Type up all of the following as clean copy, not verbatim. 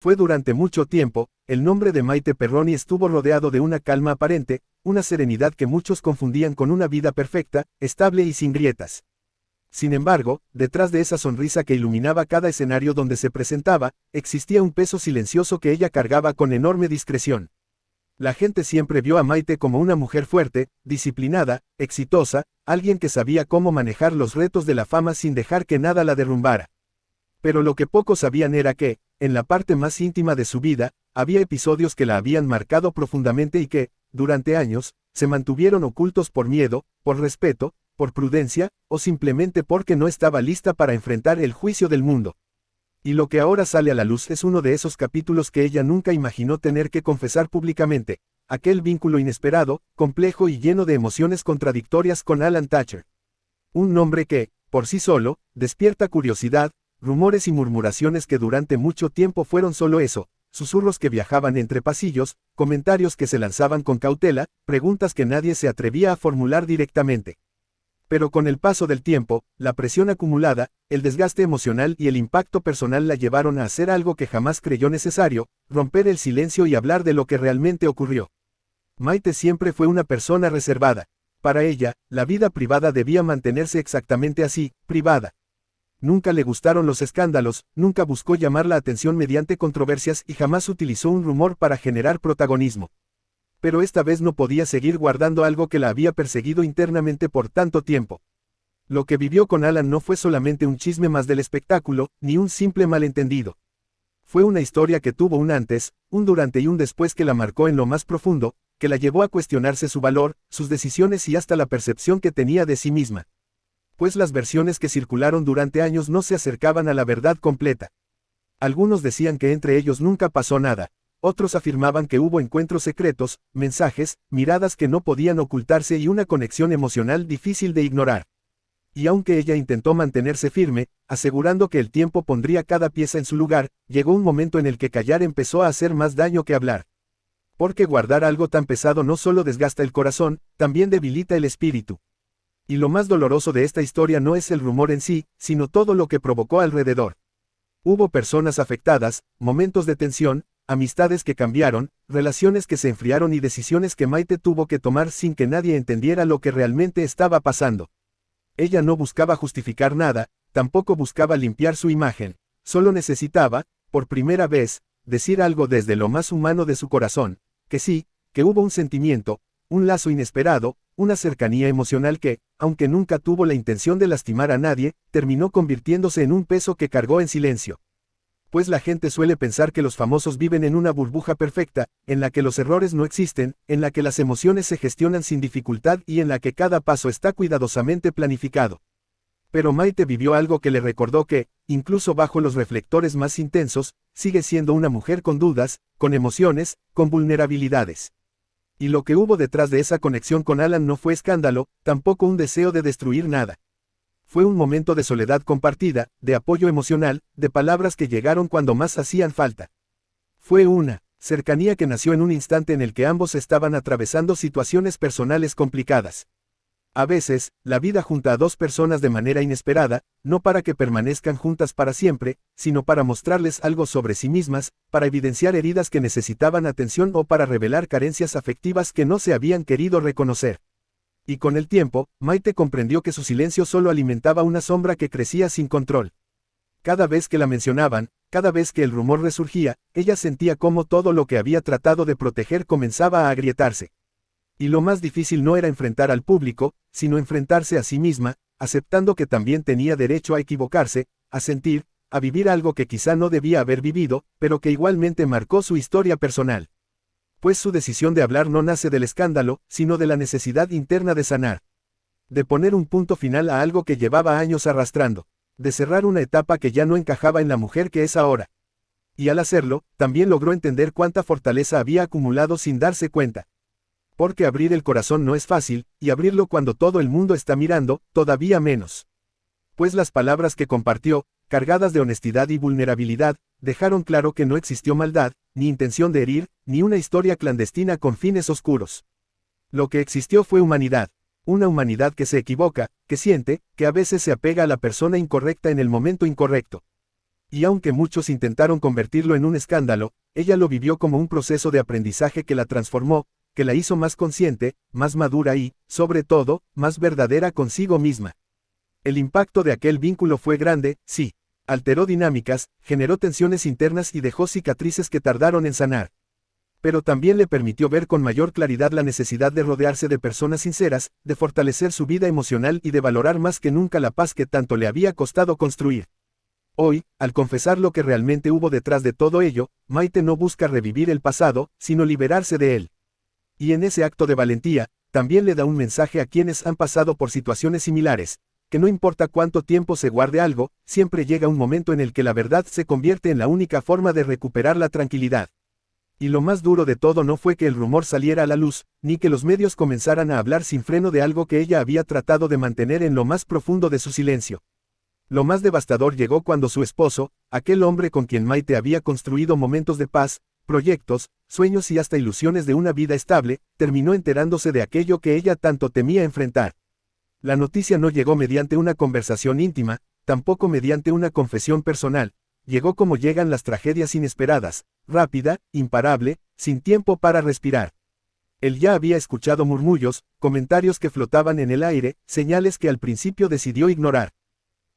Fue durante mucho tiempo, el nombre de Maite Perroni estuvo rodeado de una calma aparente, una serenidad que muchos confundían con una vida perfecta, estable y sin grietas. Sin embargo, detrás de esa sonrisa que iluminaba cada escenario donde se presentaba, existía un peso silencioso que ella cargaba con enorme discreción. La gente siempre vio a Maite como una mujer fuerte, disciplinada, exitosa, alguien que sabía cómo manejar los retos de la fama sin dejar que nada la derrumbara. Pero lo que pocos sabían era que, en la parte más íntima de su vida, había episodios que la habían marcado profundamente y que, durante años, se mantuvieron ocultos por miedo, por respeto, por prudencia, o simplemente porque no estaba lista para enfrentar el juicio del mundo. Y lo que ahora sale a la luz es uno de esos capítulos que ella nunca imaginó tener que confesar públicamente, aquel vínculo inesperado, complejo y lleno de emociones contradictorias con Alan Thatcher. Un nombre que, por sí solo, despierta curiosidad, rumores y murmuraciones que durante mucho tiempo fueron solo eso, susurros que viajaban entre pasillos, comentarios que se lanzaban con cautela, preguntas que nadie se atrevía a formular directamente. Pero con el paso del tiempo, la presión acumulada, el desgaste emocional y el impacto personal la llevaron a hacer algo que jamás creyó necesario, romper el silencio y hablar de lo que realmente ocurrió. Maite siempre fue una persona reservada. Para ella, la vida privada debía mantenerse exactamente así, privada. Nunca le gustaron los escándalos, nunca buscó llamar la atención mediante controversias y jamás utilizó un rumor para generar protagonismo. Pero esta vez no podía seguir guardando algo que la había perseguido internamente por tanto tiempo. Lo que vivió con Alan no fue solamente un chisme más del espectáculo, ni un simple malentendido. Fue una historia que tuvo un antes, un durante y un después que la marcó en lo más profundo, que la llevó a cuestionarse su valor, sus decisiones y hasta la percepción que tenía de sí misma. Pues las versiones que circularon durante años no se acercaban a la verdad completa. Algunos decían que entre ellos nunca pasó nada, otros afirmaban que hubo encuentros secretos, mensajes, miradas que no podían ocultarse y una conexión emocional difícil de ignorar. Y aunque ella intentó mantenerse firme, asegurando que el tiempo pondría cada pieza en su lugar, llegó un momento en el que callar empezó a hacer más daño que hablar. Porque guardar algo tan pesado no solo desgasta el corazón, también debilita el espíritu. Y lo más doloroso de esta historia no es el rumor en sí, sino todo lo que provocó alrededor. Hubo personas afectadas, momentos de tensión, amistades que cambiaron, relaciones que se enfriaron y decisiones que Maite tuvo que tomar sin que nadie entendiera lo que realmente estaba pasando. Ella no buscaba justificar nada, tampoco buscaba limpiar su imagen, solo necesitaba, por primera vez, decir algo desde lo más humano de su corazón, que sí, que hubo un sentimiento, un lazo inesperado, una cercanía emocional que, aunque nunca tuvo la intención de lastimar a nadie, terminó convirtiéndose en un peso que cargó en silencio. Pues la gente suele pensar que los famosos viven en una burbuja perfecta, en la que los errores no existen, en la que las emociones se gestionan sin dificultad y en la que cada paso está cuidadosamente planificado. Pero Maite vivió algo que le recordó que, incluso bajo los reflectores más intensos, sigue siendo una mujer con dudas, con emociones, con vulnerabilidades. Y lo que hubo detrás de esa conexión con Alan no fue escándalo, tampoco un deseo de destruir nada. Fue un momento de soledad compartida, de apoyo emocional, de palabras que llegaron cuando más hacían falta. Fue una cercanía que nació en un instante en el que ambos estaban atravesando situaciones personales complicadas. A veces, la vida junta a dos personas de manera inesperada, no para que permanezcan juntas para siempre, sino para mostrarles algo sobre sí mismas, para evidenciar heridas que necesitaban atención o para revelar carencias afectivas que no se habían querido reconocer. Y con el tiempo, Maite comprendió que su silencio solo alimentaba una sombra que crecía sin control. Cada vez que la mencionaban, cada vez que el rumor resurgía, ella sentía cómo todo lo que había tratado de proteger comenzaba a agrietarse. Y lo más difícil no era enfrentar al público, sino enfrentarse a sí misma, aceptando que también tenía derecho a equivocarse, a sentir, a vivir algo que quizá no debía haber vivido, pero que igualmente marcó su historia personal. Pues su decisión de hablar no nace del escándalo, sino de la necesidad interna de sanar. De poner un punto final a algo que llevaba años arrastrando. De cerrar una etapa que ya no encajaba en la mujer que es ahora. Y al hacerlo, también logró entender cuánta fortaleza había acumulado sin darse cuenta. Porque abrir el corazón no es fácil, y abrirlo cuando todo el mundo está mirando, todavía menos. Pues las palabras que compartió, cargadas de honestidad y vulnerabilidad, dejaron claro que no existió maldad, ni intención de herir, ni una historia clandestina con fines oscuros. Lo que existió fue humanidad. Una humanidad que se equivoca, que siente, que a veces se apega a la persona incorrecta en el momento incorrecto. Y aunque muchos intentaron convertirlo en un escándalo, ella lo vivió como un proceso de aprendizaje que la transformó, que la hizo más consciente, más madura y, sobre todo, más verdadera consigo misma. El impacto de aquel vínculo fue grande, sí. Alteró dinámicas, generó tensiones internas y dejó cicatrices que tardaron en sanar. Pero también le permitió ver con mayor claridad la necesidad de rodearse de personas sinceras, de fortalecer su vida emocional y de valorar más que nunca la paz que tanto le había costado construir. Hoy, al confesar lo que realmente hubo detrás de todo ello, Maite no busca revivir el pasado, sino liberarse de él. Y en ese acto de valentía, también le da un mensaje a quienes han pasado por situaciones similares, que no importa cuánto tiempo se guarde algo, siempre llega un momento en el que la verdad se convierte en la única forma de recuperar la tranquilidad. Y lo más duro de todo no fue que el rumor saliera a la luz, ni que los medios comenzaran a hablar sin freno de algo que ella había tratado de mantener en lo más profundo de su silencio. Lo más devastador llegó cuando su esposo, aquel hombre con quien Maite había construido momentos de paz, proyectos, sueños y hasta ilusiones de una vida estable, terminó enterándose de aquello que ella tanto temía enfrentar. La noticia no llegó mediante una conversación íntima, tampoco mediante una confesión personal, llegó como llegan las tragedias inesperadas, rápida, imparable, sin tiempo para respirar. Él ya había escuchado murmullos, comentarios que flotaban en el aire, señales que al principio decidió ignorar.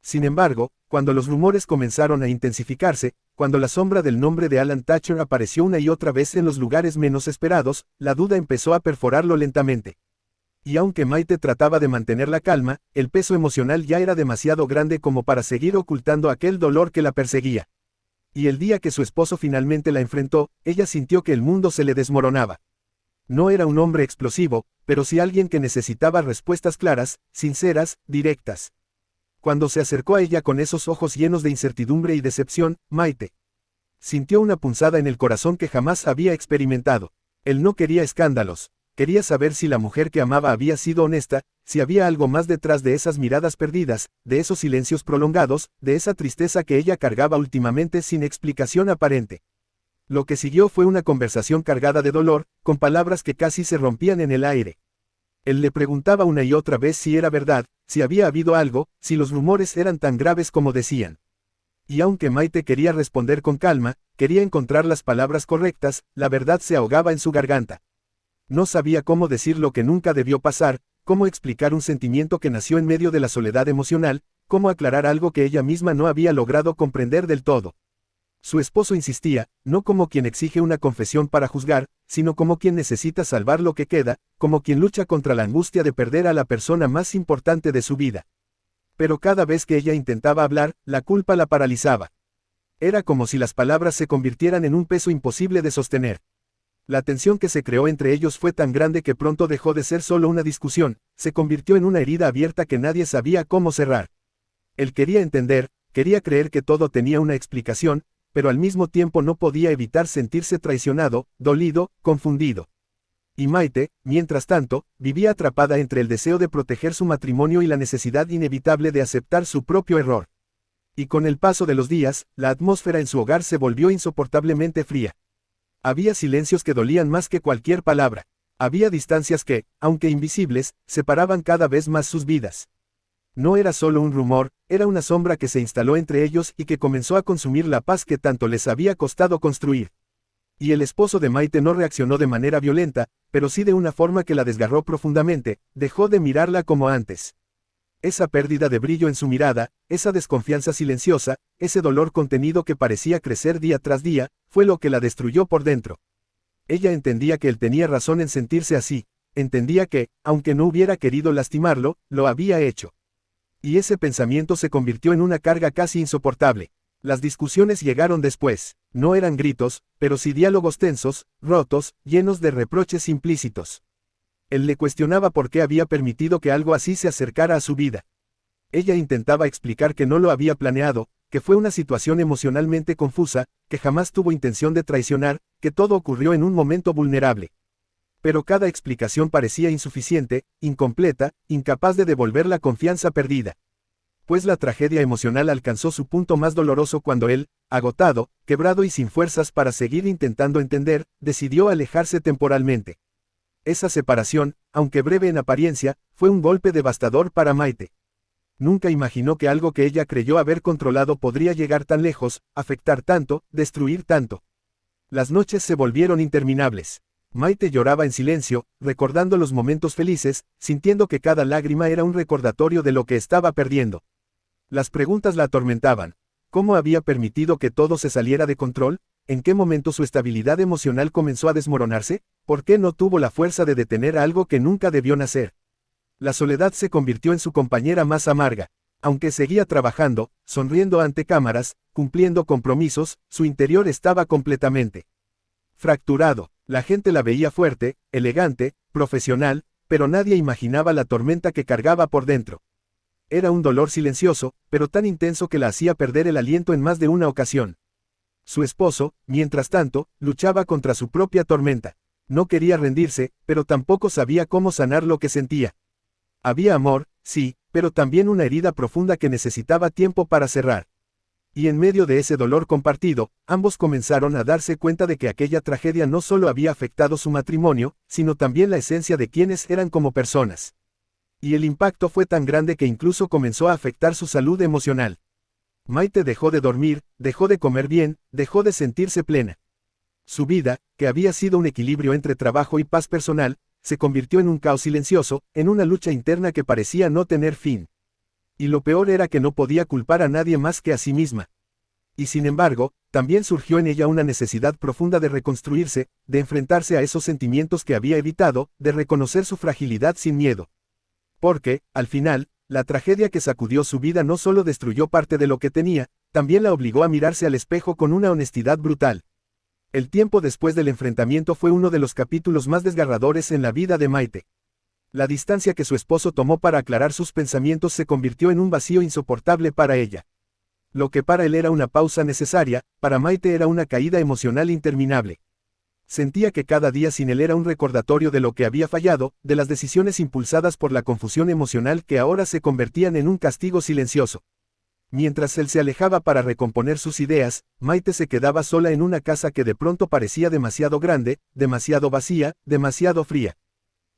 Sin embargo, cuando los rumores comenzaron a intensificarse, cuando la sombra del nombre de Alan Thatcher apareció una y otra vez en los lugares menos esperados, la duda empezó a perforarlo lentamente. Y aunque Maite trataba de mantener la calma, el peso emocional ya era demasiado grande como para seguir ocultando aquel dolor que la perseguía. Y el día que su esposo finalmente la enfrentó, ella sintió que el mundo se le desmoronaba. No era un hombre explosivo, pero sí alguien que necesitaba respuestas claras, sinceras, directas. Cuando se acercó a ella con esos ojos llenos de incertidumbre y decepción, Maite sintió una punzada en el corazón que jamás había experimentado. Él no quería escándalos. Quería saber si la mujer que amaba había sido honesta, si había algo más detrás de esas miradas perdidas, de esos silencios prolongados, de esa tristeza que ella cargaba últimamente sin explicación aparente. Lo que siguió fue una conversación cargada de dolor, con palabras que casi se rompían en el aire. Él le preguntaba una y otra vez si era verdad, si había habido algo, si los rumores eran tan graves como decían. Y aunque Maite quería responder con calma, quería encontrar las palabras correctas, la verdad se ahogaba en su garganta. No sabía cómo decir lo que nunca debió pasar, cómo explicar un sentimiento que nació en medio de la soledad emocional, cómo aclarar algo que ella misma no había logrado comprender del todo. Su esposo insistía, no como quien exige una confesión para juzgar, sino como quien necesita salvar lo que queda, como quien lucha contra la angustia de perder a la persona más importante de su vida. Pero cada vez que ella intentaba hablar, la culpa la paralizaba. Era como si las palabras se convirtieran en un peso imposible de sostener. La tensión que se creó entre ellos fue tan grande que pronto dejó de ser solo una discusión, se convirtió en una herida abierta que nadie sabía cómo cerrar. Él quería entender, quería creer que todo tenía una explicación, pero al mismo tiempo no podía evitar sentirse traicionado, dolido, confundido. Y Maite, mientras tanto, vivía atrapada entre el deseo de proteger su matrimonio y la necesidad inevitable de aceptar su propio error. Y con el paso de los días, la atmósfera en su hogar se volvió insoportablemente fría. Había silencios que dolían más que cualquier palabra. Había distancias que, aunque invisibles, separaban cada vez más sus vidas. No era solo un rumor, era una sombra que se instaló entre ellos y que comenzó a consumir la paz que tanto les había costado construir. Y el esposo de Maite no reaccionó de manera violenta, pero sí de una forma que la desgarró profundamente, dejó de mirarla como antes. Esa pérdida de brillo en su mirada, esa desconfianza silenciosa, ese dolor contenido que parecía crecer día tras día, fue lo que la destruyó por dentro. Ella entendía que él tenía razón en sentirse así, entendía que, aunque no hubiera querido lastimarlo, lo había hecho. Y ese pensamiento se convirtió en una carga casi insoportable. Las discusiones llegaron después, no eran gritos, pero sí diálogos tensos, rotos, llenos de reproches implícitos. Él le cuestionaba por qué había permitido que algo así se acercara a su vida. Ella intentaba explicar que no lo había planeado, que fue una situación emocionalmente confusa, que jamás tuvo intención de traicionar, que todo ocurrió en un momento vulnerable. Pero cada explicación parecía insuficiente, incompleta, incapaz de devolver la confianza perdida. Pues la tragedia emocional alcanzó su punto más doloroso cuando él, agotado, quebrado y sin fuerzas para seguir intentando entender, decidió alejarse temporalmente. Esa separación, aunque breve en apariencia, fue un golpe devastador para Maite. Nunca imaginó que algo que ella creyó haber controlado podría llegar tan lejos, afectar tanto, destruir tanto. Las noches se volvieron interminables. Maite lloraba en silencio, recordando los momentos felices, sintiendo que cada lágrima era un recordatorio de lo que estaba perdiendo. Las preguntas la atormentaban. ¿Cómo había permitido que todo se saliera de control? ¿En qué momento su estabilidad emocional comenzó a desmoronarse? ¿Por qué no tuvo la fuerza de detener algo que nunca debió nacer? La soledad se convirtió en su compañera más amarga. Aunque seguía trabajando, sonriendo ante cámaras, cumpliendo compromisos, su interior estaba completamente fracturado. La gente la veía fuerte, elegante, profesional, pero nadie imaginaba la tormenta que cargaba por dentro. Era un dolor silencioso, pero tan intenso que la hacía perder el aliento en más de una ocasión. Su esposo, mientras tanto, luchaba contra su propia tormenta. No quería rendirse, pero tampoco sabía cómo sanar lo que sentía. Había amor, sí, pero también una herida profunda que necesitaba tiempo para cerrar. Y en medio de ese dolor compartido, ambos comenzaron a darse cuenta de que aquella tragedia no solo había afectado su matrimonio, sino también la esencia de quienes eran como personas. Y el impacto fue tan grande que incluso comenzó a afectar su salud emocional. Maite dejó de dormir, dejó de comer bien, dejó de sentirse plena. Su vida, que había sido un equilibrio entre trabajo y paz personal, se convirtió en un caos silencioso, en una lucha interna que parecía no tener fin. Y lo peor era que no podía culpar a nadie más que a sí misma. Y sin embargo, también surgió en ella una necesidad profunda de reconstruirse, de enfrentarse a esos sentimientos que había evitado, de reconocer su fragilidad sin miedo. Porque, al final, la tragedia que sacudió su vida no solo destruyó parte de lo que tenía, también la obligó a mirarse al espejo con una honestidad brutal. El tiempo después del enfrentamiento fue uno de los capítulos más desgarradores en la vida de Maite. La distancia que su esposo tomó para aclarar sus pensamientos se convirtió en un vacío insoportable para ella. Lo que para él era una pausa necesaria, para Maite era una caída emocional interminable. Sentía que cada día sin él era un recordatorio de lo que había fallado, de las decisiones impulsadas por la confusión emocional que ahora se convertían en un castigo silencioso. Mientras él se alejaba para recomponer sus ideas, Maite se quedaba sola en una casa que de pronto parecía demasiado grande, demasiado vacía, demasiado fría.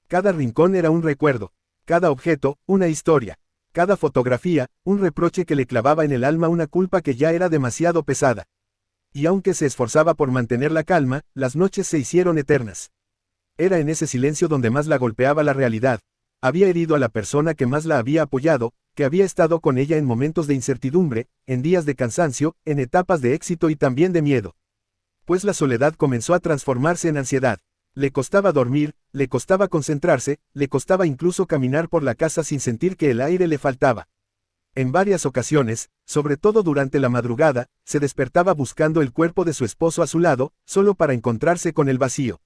Cada rincón era un recuerdo, cada objeto, una historia, cada fotografía, un reproche que le clavaba en el alma una culpa que ya era demasiado pesada. Y aunque se esforzaba por mantener la calma, las noches se hicieron eternas. Era en ese silencio donde más la golpeaba la realidad. Había herido a la persona que más la había apoyado, que había estado con ella en momentos de incertidumbre, en días de cansancio, en etapas de éxito y también de miedo. Pues la soledad comenzó a transformarse en ansiedad. Le costaba dormir, le costaba concentrarse, le costaba incluso caminar por la casa sin sentir que el aire le faltaba. En varias ocasiones, sobre todo durante la madrugada, se despertaba buscando el cuerpo de su esposo a su lado, solo para encontrarse con el vacío.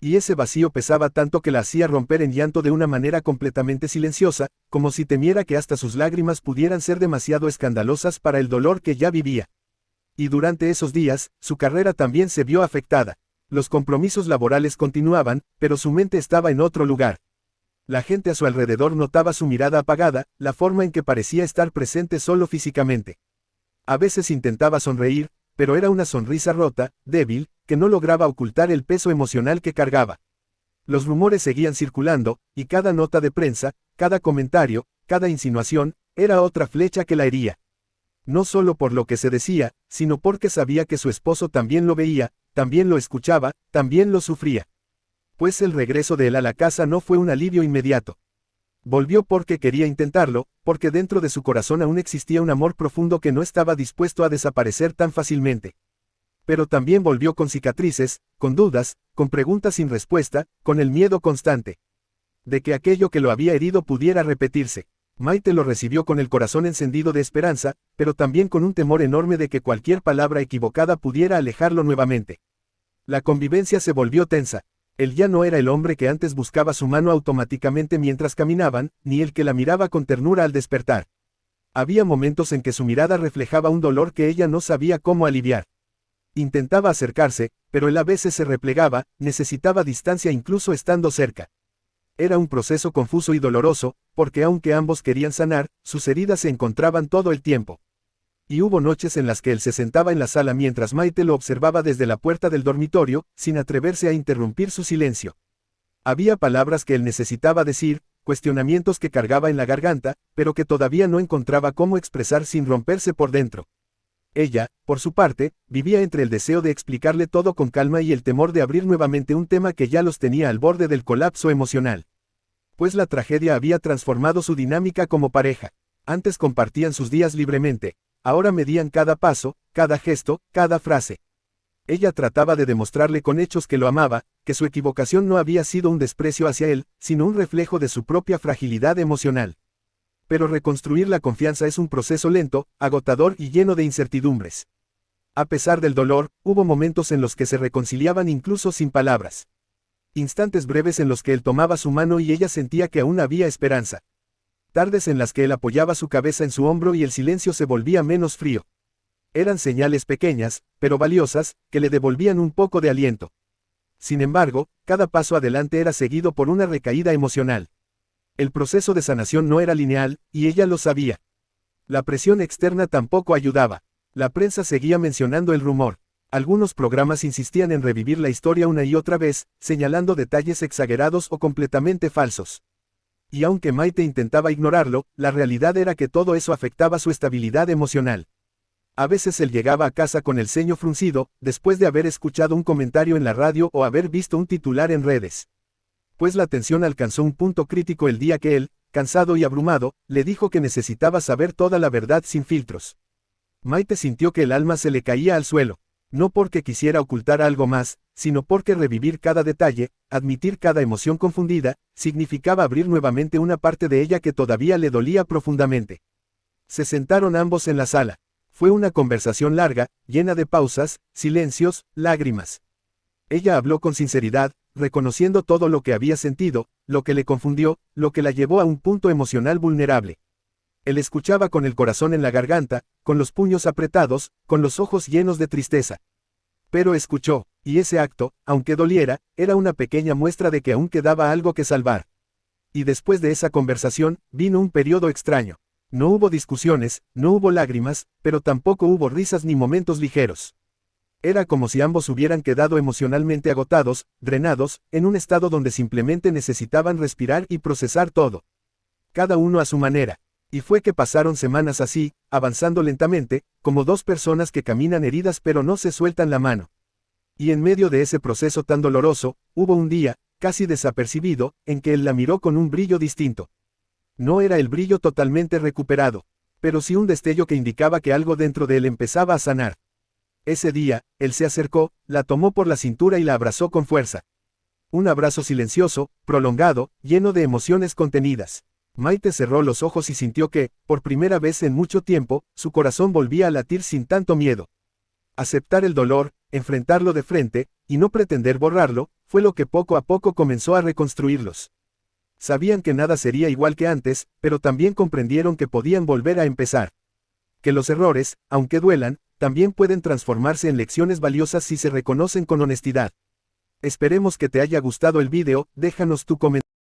Y ese vacío pesaba tanto que la hacía romper en llanto de una manera completamente silenciosa, como si temiera que hasta sus lágrimas pudieran ser demasiado escandalosas para el dolor que ya vivía. Y durante esos días, su carrera también se vio afectada. Los compromisos laborales continuaban, pero su mente estaba en otro lugar. La gente a su alrededor notaba su mirada apagada, la forma en que parecía estar presente solo físicamente. A veces intentaba sonreír, pero era una sonrisa rota, débil, que no lograba ocultar el peso emocional que cargaba. Los rumores seguían circulando, y cada nota de prensa, cada comentario, cada insinuación, era otra flecha que la hería. No solo por lo que se decía, sino porque sabía que su esposo también lo veía, también lo escuchaba, también lo sufría. Pues el regreso de él a la casa no fue un alivio inmediato. Volvió porque quería intentarlo, porque dentro de su corazón aún existía un amor profundo que no estaba dispuesto a desaparecer tan fácilmente. Pero también volvió con cicatrices, con dudas, con preguntas sin respuesta, con el miedo constante de que aquello que lo había herido pudiera repetirse. Maite lo recibió con el corazón encendido de esperanza, pero también con un temor enorme de que cualquier palabra equivocada pudiera alejarlo nuevamente. La convivencia se volvió tensa. Él ya no era el hombre que antes buscaba su mano automáticamente mientras caminaban, ni el que la miraba con ternura al despertar. Había momentos en que su mirada reflejaba un dolor que ella no sabía cómo aliviar. Intentaba acercarse, pero él a veces se replegaba, necesitaba distancia incluso estando cerca. Era un proceso confuso y doloroso, porque aunque ambos querían sanar, sus heridas se encontraban todo el tiempo. Y hubo noches en las que él se sentaba en la sala mientras Maite lo observaba desde la puerta del dormitorio, sin atreverse a interrumpir su silencio. Había palabras que él necesitaba decir, cuestionamientos que cargaba en la garganta, pero que todavía no encontraba cómo expresar sin romperse por dentro. Ella, por su parte, vivía entre el deseo de explicarle todo con calma y el temor de abrir nuevamente un tema que ya los tenía al borde del colapso emocional. Pues la tragedia había transformado su dinámica como pareja. Antes compartían sus días libremente, ahora medían cada paso, cada gesto, cada frase. Ella trataba de demostrarle con hechos que lo amaba, que su equivocación no había sido un desprecio hacia él, sino un reflejo de su propia fragilidad emocional. Pero reconstruir la confianza es un proceso lento, agotador y lleno de incertidumbres. A pesar del dolor, hubo momentos en los que se reconciliaban incluso sin palabras. Instantes breves en los que él tomaba su mano y ella sentía que aún había esperanza. Tardes en las que él apoyaba su cabeza en su hombro y el silencio se volvía menos frío. Eran señales pequeñas, pero valiosas, que le devolvían un poco de aliento. Sin embargo, cada paso adelante era seguido por una recaída emocional. El proceso de sanación no era lineal, y ella lo sabía. La presión externa tampoco ayudaba. La prensa seguía mencionando el rumor. Algunos programas insistían en revivir la historia una y otra vez, señalando detalles exagerados o completamente falsos. Y aunque Maite intentaba ignorarlo, la realidad era que todo eso afectaba su estabilidad emocional. A veces él llegaba a casa con el ceño fruncido, después de haber escuchado un comentario en la radio o haber visto un titular en redes. Pues la tensión alcanzó un punto crítico el día que él, cansado y abrumado, le dijo que necesitaba saber toda la verdad sin filtros. Maite sintió que el alma se le caía al suelo, no porque quisiera ocultar algo más, sino porque revivir cada detalle, admitir cada emoción confundida, significaba abrir nuevamente una parte de ella que todavía le dolía profundamente. Se sentaron ambos en la sala. Fue una conversación larga, llena de pausas, silencios, lágrimas. Ella habló con sinceridad, reconociendo todo lo que había sentido, lo que le confundió, lo que la llevó a un punto emocional vulnerable. Él escuchaba con el corazón en la garganta, con los puños apretados, con los ojos llenos de tristeza. Pero escuchó, y ese acto, aunque doliera, era una pequeña muestra de que aún quedaba algo que salvar. Y después de esa conversación, vino un periodo extraño. No hubo discusiones, no hubo lágrimas, pero tampoco hubo risas ni momentos ligeros. Era como si ambos hubieran quedado emocionalmente agotados, drenados, en un estado donde simplemente necesitaban respirar y procesar todo. Cada uno a su manera. Y fue que pasaron semanas así, avanzando lentamente, como dos personas que caminan heridas pero no se sueltan la mano. Y en medio de ese proceso tan doloroso, hubo un día, casi desapercibido, en que él la miró con un brillo distinto. No era el brillo totalmente recuperado, pero sí un destello que indicaba que algo dentro de él empezaba a sanar. Ese día, él se acercó, la tomó por la cintura y la abrazó con fuerza. Un abrazo silencioso, prolongado, lleno de emociones contenidas. Maite cerró los ojos y sintió que, por primera vez en mucho tiempo, su corazón volvía a latir sin tanto miedo. Aceptar el dolor, enfrentarlo de frente, y no pretender borrarlo, fue lo que poco a poco comenzó a reconstruirlos. Sabían que nada sería igual que antes, pero también comprendieron que podían volver a empezar. Que los errores, aunque duelan, también pueden transformarse en lecciones valiosas si se reconocen con honestidad. Esperemos que te haya gustado el video, déjanos tu comentario.